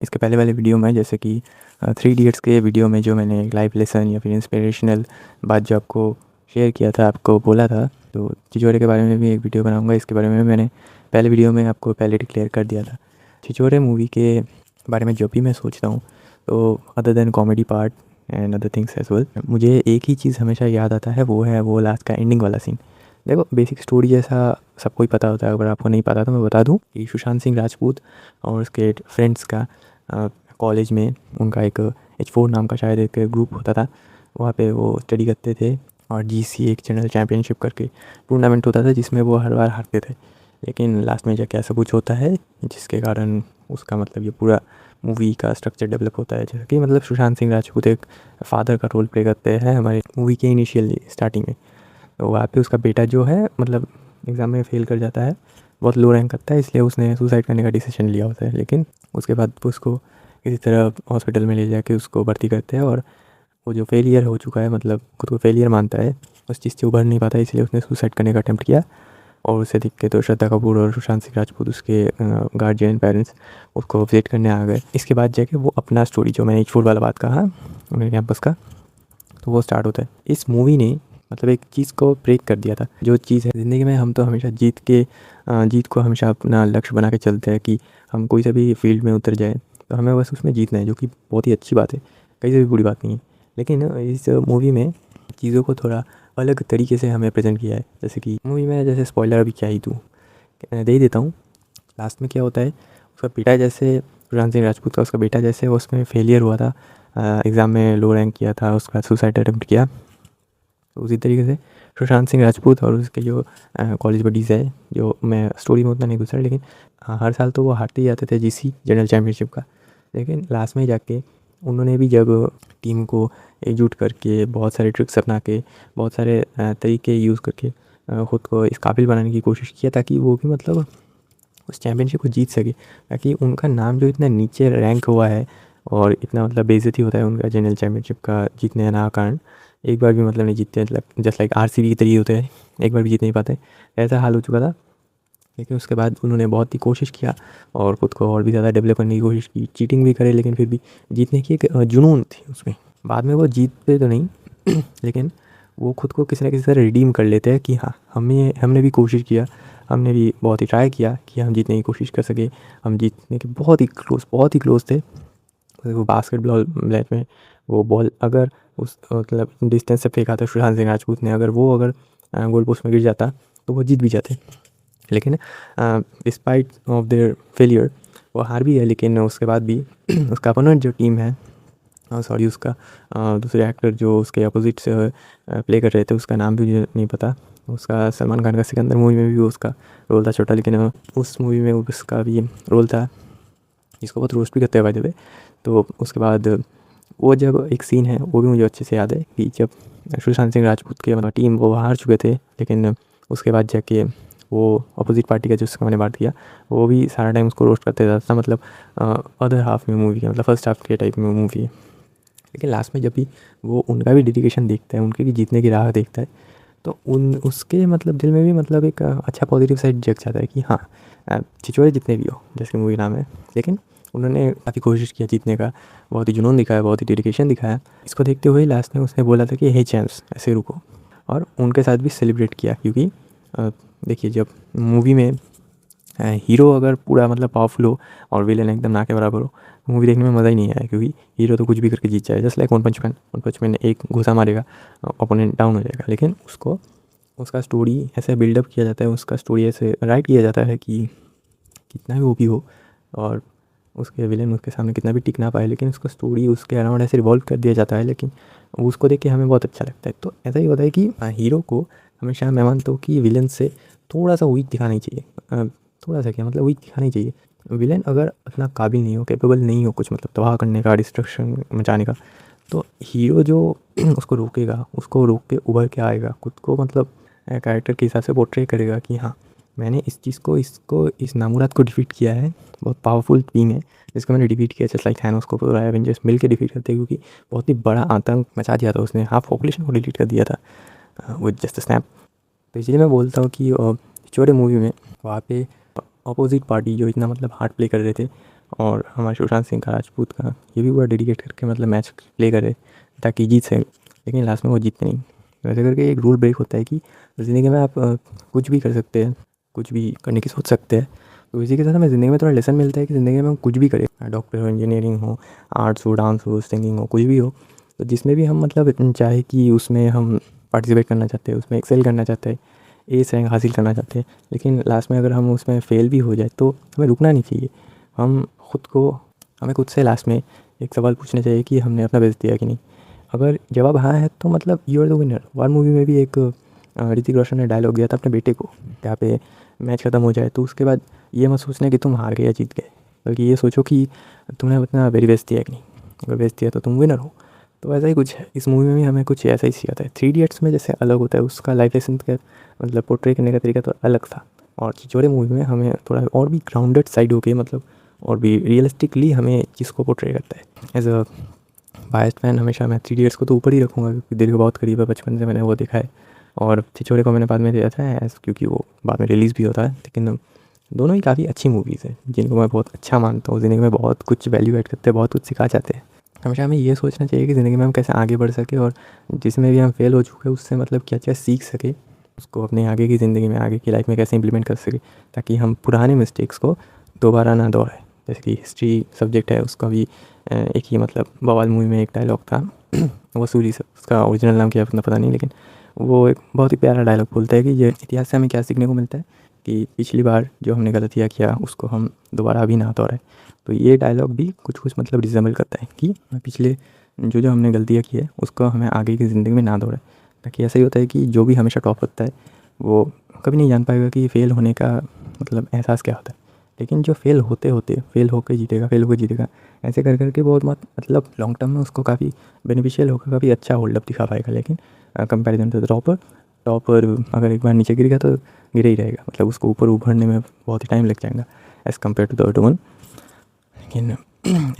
इसके पहले वाले वीडियो में, जैसे कि थ्री इडियट्स के वीडियो में जो मैंने एक लाइफ लेसन या फिर इंस्पिरेशनल बात जो आपको शेयर किया था, आपको बोला था, तो छिछोरे के बारे में भी एक वीडियो बनाऊंगा। इसके बारे में मैंने पहले वीडियो में आपको पहले डिक्लेयर कर दिया था। छिछोरे मूवी के बारे में जब भी मैं सोचता हूँ, तो other than comedy part and other things as well, मुझे एक ही चीज़ हमेशा याद आता है, वो है वो लास्ट का एंडिंग वाला सीन। देखो, बेसिक स्टोरी जैसा सबको ही पता होता है, अगर आपको नहीं पता तो मैं बता दूं कि सुशांत सिंह राजपूत और उसके फ्रेंड्स का कॉलेज में उनका एक H4 नाम का शायद एक ग्रुप होता था, वहाँ पे वो स्टडी करते थे। और GC एक जनरल चैम्पियनशिप करके टूर्नामेंट होता था, जिसमें वो हर बार हारते थे, लेकिन लास्ट में जाके ऐसा कुछ होता है जिसके कारण उसका मतलब ये पूरा मूवी का स्ट्रक्चर डेवलप होता है। जैसे कि मतलब सुशांत सिंह राजपूत एक फादर का रोल प्ले करते हैं हमारे मूवी के इनिशियल स्टार्टिंग में। तो वहाँ पे उसका बेटा जो है मतलब एग्ज़ाम में फ़ेल कर जाता है, बहुत लो रैंक करता है, इसलिए उसने सुसाइड करने का डिसीजन लिया होता है। लेकिन उसके बाद उसको किसी तरह हॉस्पिटल में ले जाके उसको भर्ती करते हैं, और वो जो फेलियर हो चुका है, मतलब खुद को फेलियर मानता है, उस चीज़ से उभर नहीं पाता, इसलिए उसने सुसाइड करने का अटेम्प्ट किया। और उसे देख के तो श्रद्धा कपूर और सुशांत सिंह राजपूत, उसके गार्जियन पेरेंट्स, उसको विजिट करने आ गए। इसके बाद जाके वो अपना स्टोरी, जो मैंने H4 वाला बात कहा उनके कैंपस का, तो वो स्टार्ट होता है। इस मूवी ने मतलब एक चीज़ को ब्रेक कर दिया था, जो चीज़ है ज़िंदगी में हम तो हमेशा जीत को हमेशा अपना लक्ष्य बना के चलते हैं कि हम कोई सा भी फील्ड में उतर जाए तो हमें बस उसमें जीतना है, जो कि बहुत ही अच्छी बात है, कहीं से भी बुरी बात नहीं है। लेकिन इस मूवी में चीज़ों को थोड़ा अलग तरीके से हमें प्रेजेंट किया है। जैसे कि मूवी में, जैसे स्पॉइलर अभी क्या ही दूँ, दे ही देता हूँ। लास्ट में क्या होता है, उसका बेटा जैसे सुशांत सिंह राजपूत का उसका बेटा जैसे उसमें फेलियर हुआ था, एग्ज़ाम में लो रैंक किया था, उसके बाद सुसाइड अटेम्प्ट किया, तो उसी तरीके से सुशांत सिंह राजपूत और उसके जो कॉलेज बडीज़ है, जो मैं स्टोरी में उतना नहीं घुस रहा, लेकिन हर साल तो वो हारते ही जाते थे GC जनरल चैम्पियनशिप का। लेकिन लास्ट में जाके उन्होंने भी जब टीम को एकजुट करके बहुत सारे ट्रिक्स अपना के, बहुत सारे तरीके यूज़ करके ख़ुद को इस काबिल बनाने की कोशिश किया, ताकि वो भी मतलब उस चैम्पियनशिप को जीत सके। ताकि उनका नाम जो इतना नीचे रैंक हुआ है और इतना मतलब बेइज्जती होता है उनका जनरल चैम्पियनशिप का जीतने ना कारण, एक बार भी मतलब नहीं जीतते, मतलब जस्ट लाइक RCB की तरीके होते हैं, एक बार भी जीत नहीं पाते, ऐसा हाल हो चुका था। लेकिन उसके बाद उन्होंने बहुत ही कोशिश किया और ख़ुद को और भी ज़्यादा डेवलप करने की कोशिश की, चीटिंग भी करे, लेकिन फिर भी जीतने की एक जुनून थी उसमें। बाद में वो जीतते तो नहीं लेकिन वो खुद को किसी न किसी तरह रिडीम कर लेते हैं कि हाँ, हमने भी कोशिश किया, हमने भी बहुत ही ट्राई किया कि हम जीतने की कोशिश कर सके। हम जीतने के बहुत ही क्लोज थे। वो बास्केटबॉल मैच में वो बॉल अगर उस मतलब डिस्टेंस से फेंका था सुशांत सिंह राजपूत ने, अगर गोल पोस्ट में गिर जाता तो वो जीत भी जाते। लेकिन डिस्पाइट ऑफ देयर फेलियर वो हार भी है, लेकिन उसके बाद भी उसका अपोनेंट जो टीम है, सॉरी उसका दूसरे एक्टर जो उसके अपोजिट से प्ले कर रहे थे, उसका नाम भी मुझे नहीं पता। उसका सलमान खान का सिकंदर मूवी में भी उसका रोल था छोटा, लेकिन उस मूवी में उसका भी रोल था जिसको बहुत रोस्ट भी करते हैं बाय द वे। तो उसके बाद वो जब एक सीन है, वो भी मुझे अच्छे से याद है कि जब सुशांत सिंह राजपूत के मतलब टीम वो हार चुके थे, लेकिन उसके बाद जाके वो अपोजिट पार्टी का जिसका मैंने बात किया, वो भी सारा टाइम उसको रोस्ट करते रहता था, मतलब अदर हाफ में मूवी के, मतलब फर्स्ट हाफ के टाइप में मूवी है। लेकिन लास्ट में जब भी वो उनका भी डेडिकेशन देखता है, उनके भी जीतने की राह देखता है, तो उसके मतलब दिल में भी मतलब एक अच्छा पॉजिटिव साइड जग जाता है कि हाँ, छिछोरे जितने भी हो, जैसे मूवी नाम है, लेकिन उन्होंने काफ़ी कोशिश किया जीतने का, बहुत ही जुनून दिखाया, बहुत ही डेडिकेशन दिखाया। इसको देखते हुए लास्ट में उसने बोला था कि हे चैम्प्स, ऐसे रुको, और उनके साथ भी सेलिब्रेट किया। क्योंकि देखिए, जब मूवी में हीरो अगर पूरा मतलब पावरफुल हो और विलन एकदम ना के बराबर हो, मूवी देखने में मज़ा ही नहीं आया। क्योंकि हीरो तो कुछ भी करके जीत जाए, जस्ट लाइक वन पंच मैन एक घुसा मारेगा, ओपोनेंट डाउन हो जाएगा। लेकिन उसका स्टोरी ऐसे बिल्डअप किया जाता है, उसका स्टोरी ऐसे राइट किया जाता है कि कितना भी OP हो और उसके विलेन उसके सामने कितना भी टिक ना पाए, लेकिन उसका स्टोरी उसके अराउंड ऐसे रिवॉल्व कर दिया जाता है, लेकिन उसको देख के हमें बहुत अच्छा लगता है। तो ऐसा ही होता है कि हीरो को हमेशा, मैं मानता हूँ कि विलन से थोड़ा सा वीक दिखाना ही चाहिए। थोड़ा सा क्या मतलब, वीक दिखाना ही चाहिए। विलन अगर इतना काबिल नहीं हो, कैपेबल नहीं हो कुछ मतलब तबाह करने का, डिस्ट्रक्शन मचाने का, तो हीरो जो उसको रोकेगा, उसको रोक के उभर के आएगा, खुद को मतलब कैरेक्टर के हिसाब से पोर्ट्रे करेगा कि हाँ, मैंने इस चीज़ को इस नामुराद को डिफीट किया है, बहुत पावरफुल टीम है जिसको मैंने डिफीट किया, जस्ट लाइक थैनोस को पूरा एवेंजर्स मिल के डिफीट करते, क्योंकि बहुत ही बड़ा आतंक मचा दिया था उसने, हाफ पॉपुलेशन को डिलीट कर दिया था विद जस्ट स्नैप। तो इसलिए मैं बोलता हूँ कि छोटे मूवी में वहाँ पे अपोजिट पार्टी जो इतना मतलब हार्ड प्ले कर रहे थे, और हमारे सुशांत सिंह का राजपूत का, ये भी पूरा डेडिकेट करके मतलब मैच प्ले करे ताकि जीत सके, लेकिन लास्ट में वो जीतते नहीं। वैसे करके एक रूल ब्रेक होता है कि ज़िंदगी में आप कुछ भी कर सकते हैं, कुछ भी करने की सोच सकते हैं। तो इसी के साथ हमें ज़िंदगी में थोड़ा लेसन मिलता है कि ज़िंदगी में हम कुछ भी करें, डॉक्टर हो, इंजीनियरिंग हो, आर्ट्स हो, डांस हो, सिंगिंग हो, कुछ भी हो, तो जिसमें भी हम मतलब चाहे कि उसमें हम पार्टिसिपेट करना चाहते हैं, उसमें एक्सेल करना चाहते हैं, एस रैंक हासिल करना चाहते हैं, लेकिन लास्ट में अगर हम उसमें फ़ेल भी हो जाए तो हमें रुकना नहीं चाहिए। हमें खुद से लास्ट में एक सवाल पूछना चाहिए कि हमने अपना बेस्ट दिया कि नहीं। अगर जवाब हाँ है तो मतलब you are the winner. War movie में भी एक ऋतिक रोशन ने डायलॉग दिया था अपने बेटे को, जहाँ पे मैच ख़त्म हो जाए तो उसके बाद ये मत सोचना कि तुम हार गए या जीत गए, बल्कि ये सोचो कि तुमने अपना वेरी बेस्ट दिया कि नहीं। अगर बेस्ट दिया तो तुम विनर हो। तो ऐसा ही कुछ है इस मूवी में भी, हमें कुछ ऐसा ही सिखाता है। 3 इडियट्स में जैसे अलग होता है, उसका लाइफ लेसन का मतलब पोर्ट्रे करने का तरीका तो अलग था, और छिछोरे मूवी में हमें थोड़ा और भी ग्राउंडेड साइड हो के मतलब और भी रियलिस्टिकली हमें चीज़ को पोर्ट्रे करता है। एज अ बायस्ड फैन हमेशा मैं 3 इडियट्स को तो ऊपर ही रखूँगा, क्योंकि दिल के बहुत करीब है, बचपन से मैंने वो देखा है। और छिछोरे को मैंने बाद में देखा था क्योंकि वो बाद में रिलीज़ भी होता है, लेकिन दोनों ही काफ़ी अच्छी मूवीज़ हैं जिनको मैं बहुत अच्छा मानता हूँ। ज़िंदगी में बहुत कुछ वैल्यू ऐड करते हैं, बहुत कुछ सिखा जाते हैं। हमेशा हमें ये सोचना चाहिए कि ज़िंदगी में हम कैसे आगे बढ़ सकें, और जिसमें भी हम फेल हो चुके हैं उससे मतलब क्या-क्या सीख सकें, उसको अपने आगे की ज़िंदगी में, आगे की लाइफ में कैसे इम्प्लीमेंट कर सकें, ताकि हम पुराने मिस्टेक्स को दोबारा ना दोहराएँ। जैसे कि हिस्ट्री सब्जेक्ट है, उसका भी एक ही मतलब बवाल मूवी में एक डायलॉग था वसूली से, उसका ओरिजिनल नाम क्या है उतना पता नहीं, लेकिन वो एक बहुत ही प्यारा डायलॉग बोलता है कि ये इतिहास से हमें क्या सीखने को मिलता है कि पिछली बार जो हमने गलतियाँ किया उसको हम दोबारा अभी ना दोहराएं। तो ये डायलॉग भी कुछ मतलब रिजेंबल करता है कि पिछले जो हमने गलतियाँ की है उसको हमें आगे की ज़िंदगी में ना दोहराएं। ताकि ऐसा ही होता है कि जो भी हमेशा टॉप होता है वो कभी नहीं जान पाएगा कि फेल होने का मतलब एहसास क्या होता है, लेकिन जो फेल होते फेल होकर जीतेगा, ऐसे कर करके बहुत मतलब लॉन्ग टर्म में उसको काफ़ी बेनिफिशियल होकर काफ़ी अच्छा होल्ड अप दिखा पाएगा। लेकिन कंपैरिजन टू टॉपर अगर एक बार नीचे गिर गया तो गिरे ही रहेगा, मतलब उसको ऊपर उभरने में बहुत ही टाइम लग जाएगा as compare to the other one. लेकिन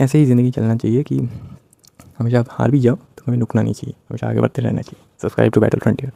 ऐसे ही ज़िंदगी चलना चाहिए कि हमेशा आप हार भी जाओ तो कभी रुकना नहीं चाहिए, हमेशा आगे बढ़ते रहना चाहिए। Subscribe to Battle frontier.